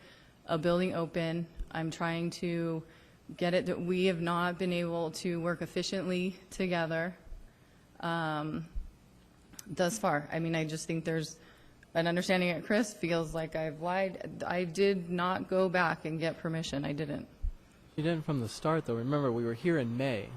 a building open. I'm trying to get it. We have not been able to work efficiently together thus far. I mean, I just think there's an understanding that Chris feels like I've lied. I did not go back and get permission. I didn't. You didn't from the start, though. Remember, we were here in May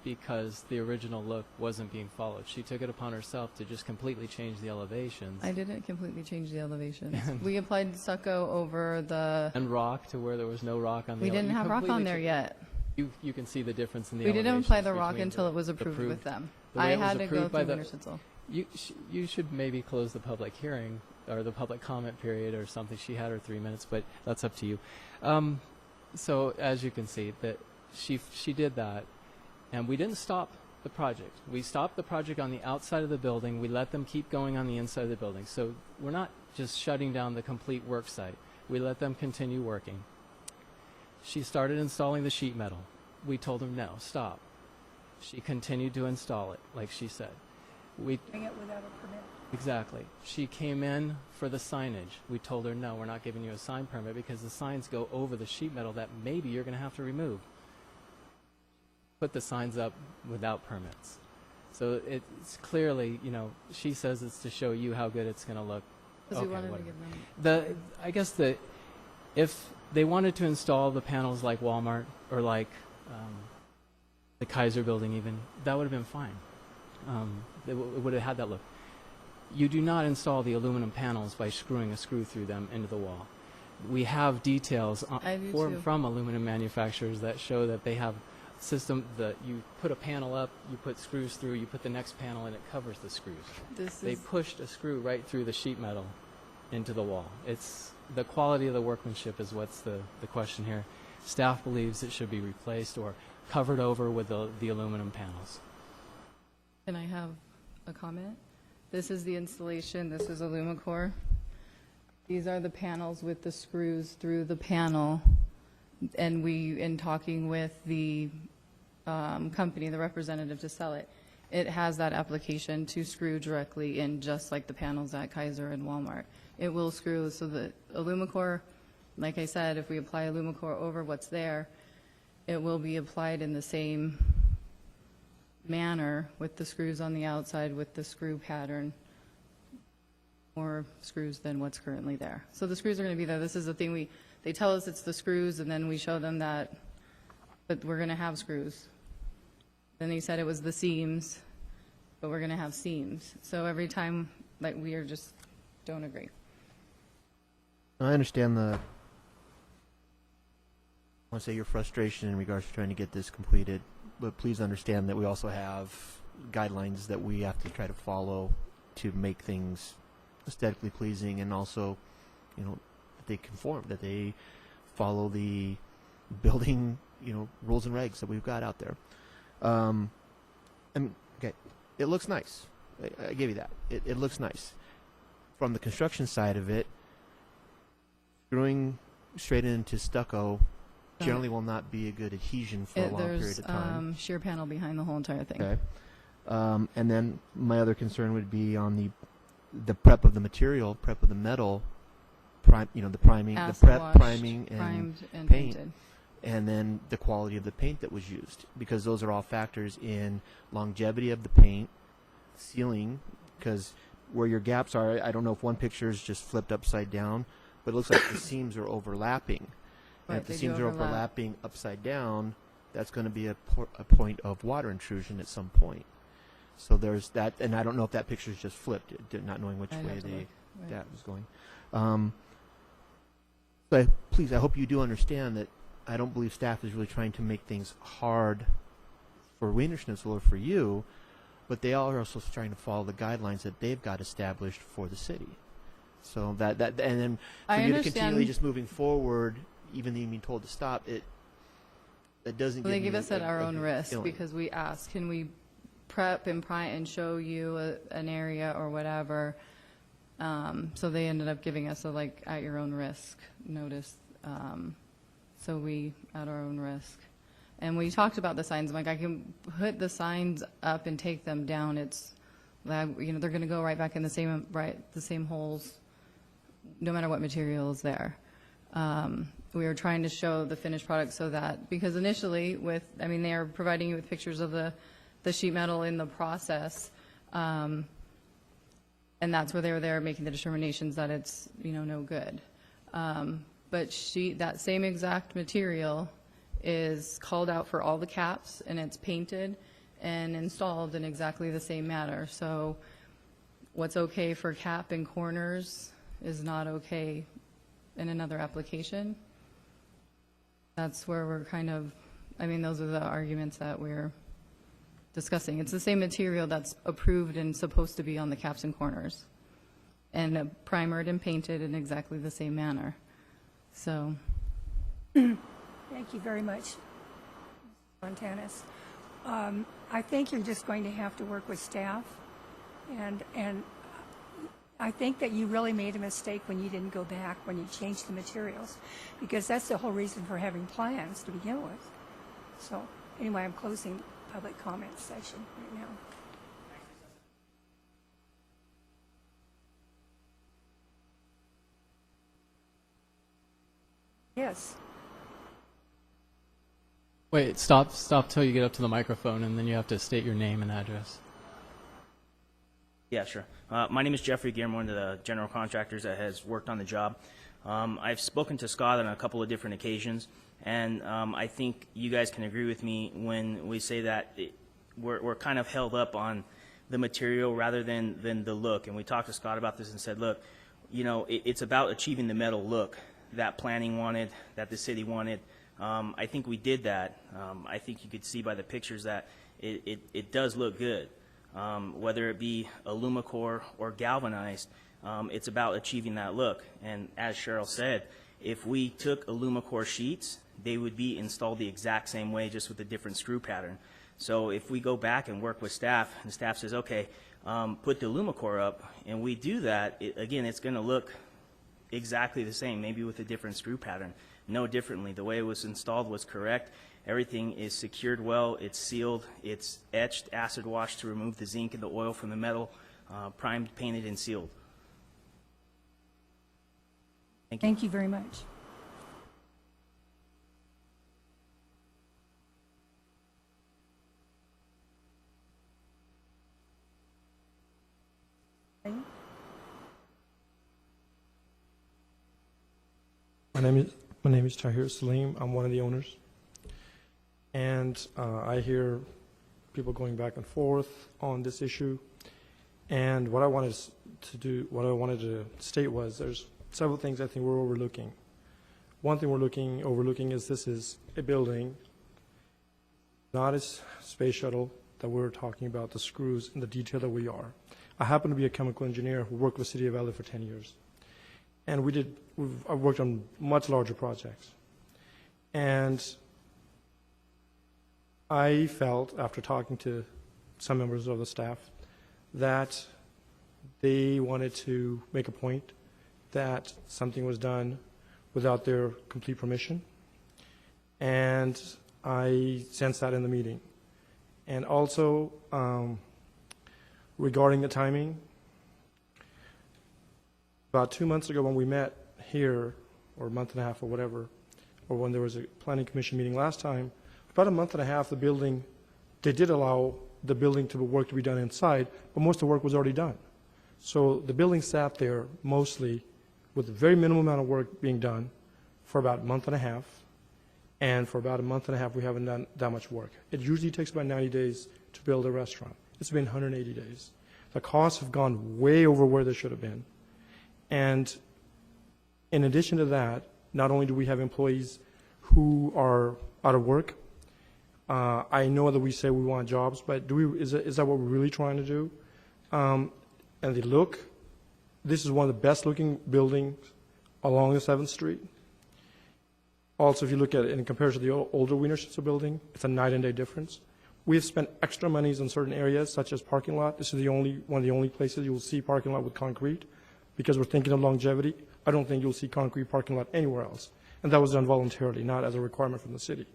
because the original look wasn't being followed. She took it upon herself to just completely change the elevations. I didn't completely change the elevations. We applied stucco over the... And rock to where there was no rock on the... We didn't have rock on there yet. You can see the difference in the We elevations. didn't apply the rock until it was approved with them. I had to go through Wiener Schnitzel. You should maybe close the public hearing or the public comment period or something. She had her 3 minutes, but that's up to you. So as you can see, that she did that, and we didn't stop the project. We stopped the project on the outside of the building. We let them keep going on the inside of the building. So we're not just shutting down the complete work site. We let them continue working. She started installing the sheet metal. We told them, no, stop. She continued to install it, like she said. Doing it without a permit. Exactly. She came in for the signage. We told her, no, we're not giving you a sign permit because the signs go over the sheet metal that maybe you're going to have to remove. Put the signs up without permits. So it's clearly, she says it's to show you how good it's going to look. Because we wanted to give them... I guess if they wanted to install the panels like Walmart or like the Kaiser building even, that would have been fine. It would have had that look. You do not install the aluminum panels by screwing a screw through them into the wall. We have details I do too. from aluminum manufacturers that show that they have system that you put a panel up, you put screws through, you put the next panel, and it covers the screws. They pushed a screw right through the sheet metal into the wall. It's the quality of the workmanship is what's the question here. Staff believes it should be replaced or covered over with the aluminum panels. Can I have a comment? This is the installation. This is Alumicore. These are the panels with the screws through the panel. And in talking with the company, the representative to sell it, it has that application to screw directly in, just like the panels at Kaiser and Walmart. It will screw, so the Alumicore, like I said, if we apply Alumicore over what's there, it will be applied in the same manner with the screws on the outside with the screw pattern, more screws than what's currently there. So the screws are going to be there. This is the thing they tell us it's the screws, and then we show them that, but we're going to have screws. Then they said it was the seams, but we're going to have seams. So every time, like, we are just don't agree. I understand I want to say your frustration in regards to trying to get this completed, but please understand that we also have guidelines that we have to try to follow to make things aesthetically pleasing, and also, that they conform, that they follow the building, rules and regs that we've got out there. Okay, it looks nice. I give you that. It looks nice. From the construction side of it, screwing straight into stucco generally will not be a good adhesion for a long period of time. There's shear panel behind the whole entire thing. Okay. And then my other concern would be on the prep of the material, prep of the metal, the priming, Acid the prep, washed, priming, and primed and paint. painted. And then the quality of the paint that was used, because those are all factors in longevity of the paint, sealing, because where your gaps are, I don't know if one picture is just flipped upside down, but it looks like the seams are overlapping. And Right, if the they do seams are overlap. overlapping upside down, that's going to be a point of water intrusion at some point. So there's that, and I don't know if that picture is just flipped, not knowing which I'd way have to look. Right. that was going. But please, I hope you do understand that I don't believe staff is really trying to make things hard for Wiener Schnitzel or for you, but they are also trying to follow the guidelines that they've got established for the city. So that and then for I you to understand. continually just moving forward, even though you're being told to stop, that doesn't. Well, they give give us at our own good risk feeling. because we ask, can we prep and prime and show you an area or whatever? So they ended up giving us a at your own risk notice. So we at our own risk. And we talked about the signs. I'm like, I can put the signs up and take them down. It's, they're going to go right back in the same holes, no matter what material is there. We were trying to show the finished product so that, because initially they are providing you with pictures of the sheet metal in the process, and that's where they were there making the determinations that it's, no good. But that same exact material is called out for all the caps, and it's painted and installed in exactly the same manner. So what's okay for cap and corners is not okay in another application. That's where we're those are the arguments that we're discussing. It's the same material that's approved and supposed to be on the caps and corners, and primered and painted in exactly the same manner. So. Thank you very much, Montanus. I think you're just going to have to work with staff, and I think that you really made a mistake when you didn't go back when you changed the materials, because that's the whole reason for having plans to begin with. So anyway, I'm closing the public comment session right now. Yes. Wait, stop till you get up to the microphone, and then you have to state your name and address. Yeah, sure. My name is Jeffrey Gear, one of the general contractors that has worked on the job. I've spoken to Scott on a couple of different occasions, and I think you guys can agree with me when we say that we're kind of held up on the material rather than the look. And we talked to Scott about this and said, look, you know, it's about achieving the metal look that planning wanted, that the city wanted. I think we did that. I think you could see by the pictures that it does look good. Whether it be Alumicore or galvanized, it's about achieving that look. And as Cheryl said, if we took Alumicore sheets, they would be installed the exact same way, just with a different screw pattern. So if we go back and work with staff, and staff says, okay, put the Alumicore up, and we do that, again, it's going to look exactly the same, maybe with a different screw pattern. No differently. The way it was installed was correct. Everything is secured well. It's sealed. It's etched, acid washed to remove the zinc and the oil from the metal, primed, painted, and sealed. Thank you. Thank you very much. My name is Tahir Salim. I'm one of the owners. And I hear people going back and forth on this issue. And what I wanted to state was there's several things I think we're overlooking. One thing we're overlooking is this is a building, not a space shuttle that we're talking about, the screws and the detail that we are. I happen to be a chemical engineer who worked with City of LA for 10 years. And I've worked on much larger projects. And I felt, after talking to some members of the staff, that they wanted to make a point that something was done without their complete permission. And I sensed that in the meeting. And also, regarding the timing, about 2 months ago when we met here, or a month and a half or whatever, or when there was a planning commission meeting last time, about a month and a half, they did allow the building work to be done inside, but most of the work was already done. So the building sat there mostly with a very minimal amount of work being done for about a month and a half, and for about a month and a half we haven't done that much work. It usually takes about 90 days to build a restaurant. It's been 180 days. The costs have gone way over where they should have been. And in addition to that, not only do we have employees who are out of work, I know that we say we want jobs, but is that what we're really trying to do? And the look, this is one of the best looking buildings along the 7th Street. Also, if you look at it in comparison to the older Wiener Schnitzel building, it's a night and day difference. We have spent extra monies in certain areas, such as parking lot. This is one of the only places you will see parking lot with concrete, because we're thinking of longevity. I don't think you'll see concrete parking lot anywhere else. And that was done voluntarily, not as a requirement from the city.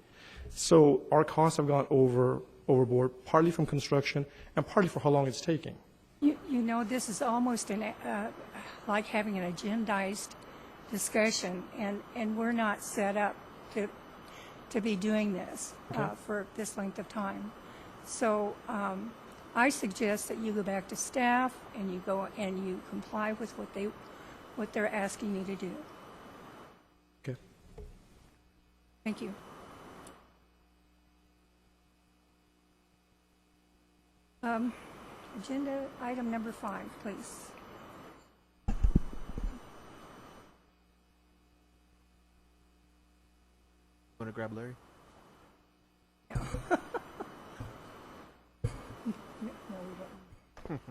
So our costs have gone overboard, partly from construction and partly for how long it's taking. You know, this is almost like having an agendized discussion, and we're not set up to be doing this for this length of time. So I suggest that you go back to staff and you go and you comply with what they're asking you to do. Okay. Thank you. Agenda item number 5, please. Want to grab Larry? No, we don't.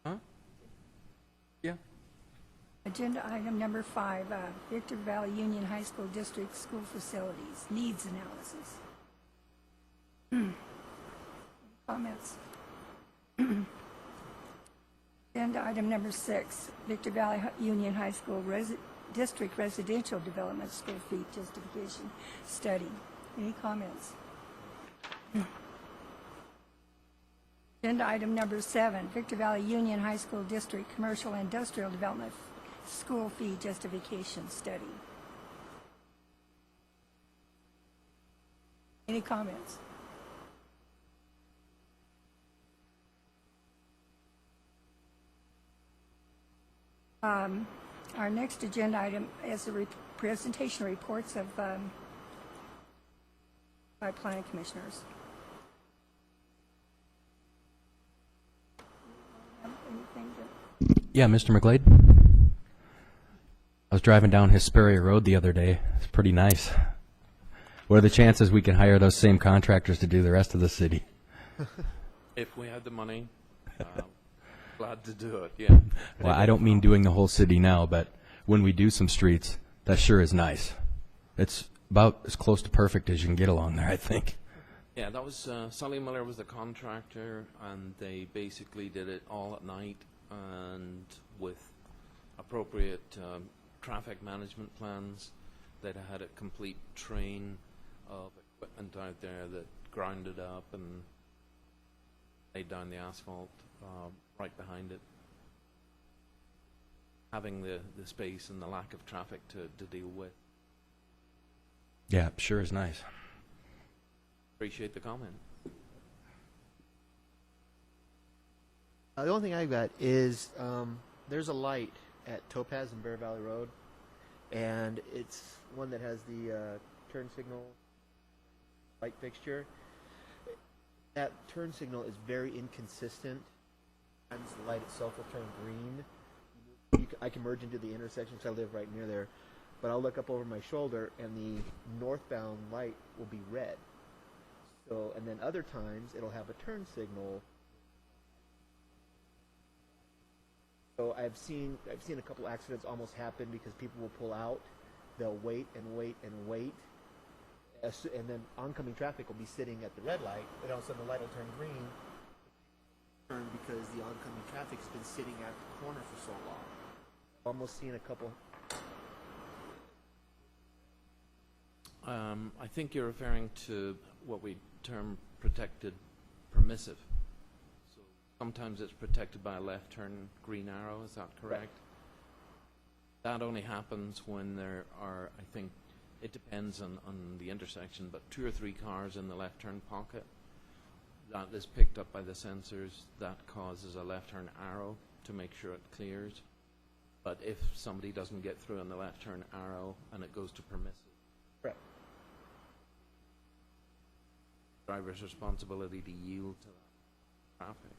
Huh? Yeah. Agenda item number 5, Victor Valley Union High School District School Facilities Needs Analysis. Comments? Agenda item number 6, Victor Valley Union High School District Residential Development School Fee Justification Study. Any comments? Agenda item number 7, Victor Valley Union High School District Commercial Industrial Development School Fee Justification Study. Any comments? Our next agenda item is a presentation reports of by planning commissioners. Anything to Yeah, Mr. McGlade? I was driving down Hesperia Road the other day. It's pretty nice. What are the chances we can hire those same contractors to do the rest of the city? If we had the money, glad to do it, yeah. Well, I don't mean doing the whole city now, but when we do some streets, that sure is nice. It's about as close to perfect as you can get along there, I think. Yeah, that was, Sully Miller was the contractor, and they basically did it all at night and with appropriate traffic management plans. They'd had a complete train of equipment out there that ground it up and laid down the asphalt right behind it. Having the space and the lack of traffic to deal with. Yeah, sure is nice. Appreciate the comment. The only thing I've got is there's a light at Topaz and Bear Valley Road, and it's one that has the turn signal light fixture. That turn signal is very inconsistent. Sometimes the light itself will turn green. I can merge into the intersection because I live right near there, but I'll look up over my shoulder and the northbound light will be red. So, and then other times it'll have a turn signal. So I've seen a couple accidents almost happen because people will pull out, they'll wait and wait and wait, and then oncoming traffic will be sitting at the red light, and all of a sudden the light will turn green, because the oncoming traffic has been sitting at the corner for so long. Almost seen a couple. I think you're referring to what we term protected permissive. So sometimes it's protected by a left turn green arrow, is that correct? Right. That only happens when there are, I think, it depends on the intersection, but 2 or 3 cars in the left turn pocket. That is picked up by the sensors. That causes a left turn arrow to make sure it clears. But if somebody doesn't get through on the left turn arrow and it goes to permissive, Correct. driver's responsibility to yield to that traffic.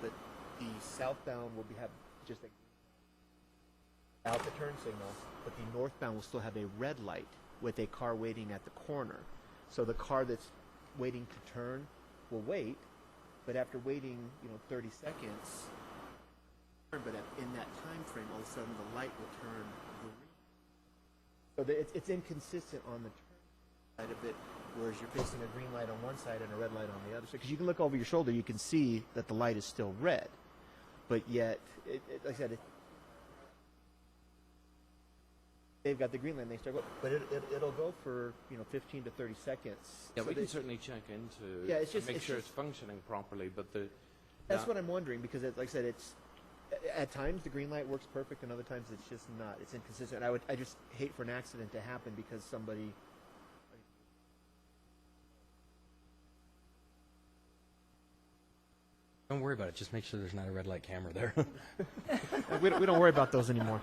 But the southbound will have just out the turn signal, but the northbound will still have a red light with a car waiting at the corner. So the car that's waiting to turn will wait, but after waiting, 30 seconds, but in that time frame, all of a sudden the light will turn green. So it's inconsistent on the turn side of it, whereas you're facing a green light on one side and a red light on the other side. Because you can look over your shoulder, you can see that the light is still red, but yet, like I said, they've got the green light and they start going, but it'll go for 15 to 30 seconds. Yeah, so we can certainly check into it's just, make sure it's functioning properly, but that's what I'm wondering, because like I said, it's at times the green light works perfect and other times it's just not. It's inconsistent. I just hate for an accident to happen because somebody. Don't worry about it. Just make sure there's not a red light camera there. we don't worry about those anymore.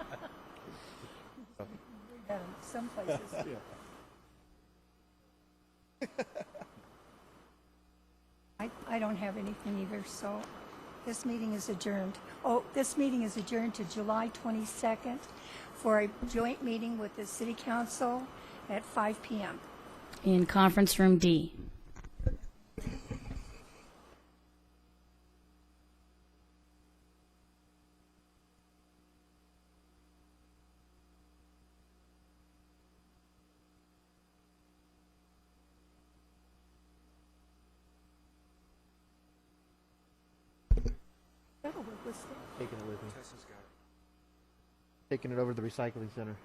Some places. I don't have anything either, so this meeting is adjourned. Oh, this meeting is adjourned to July 22nd for a joint meeting with the City Council at 5 p.m. In Conference Room D. Taking it with me. Taking it over to the recycling center.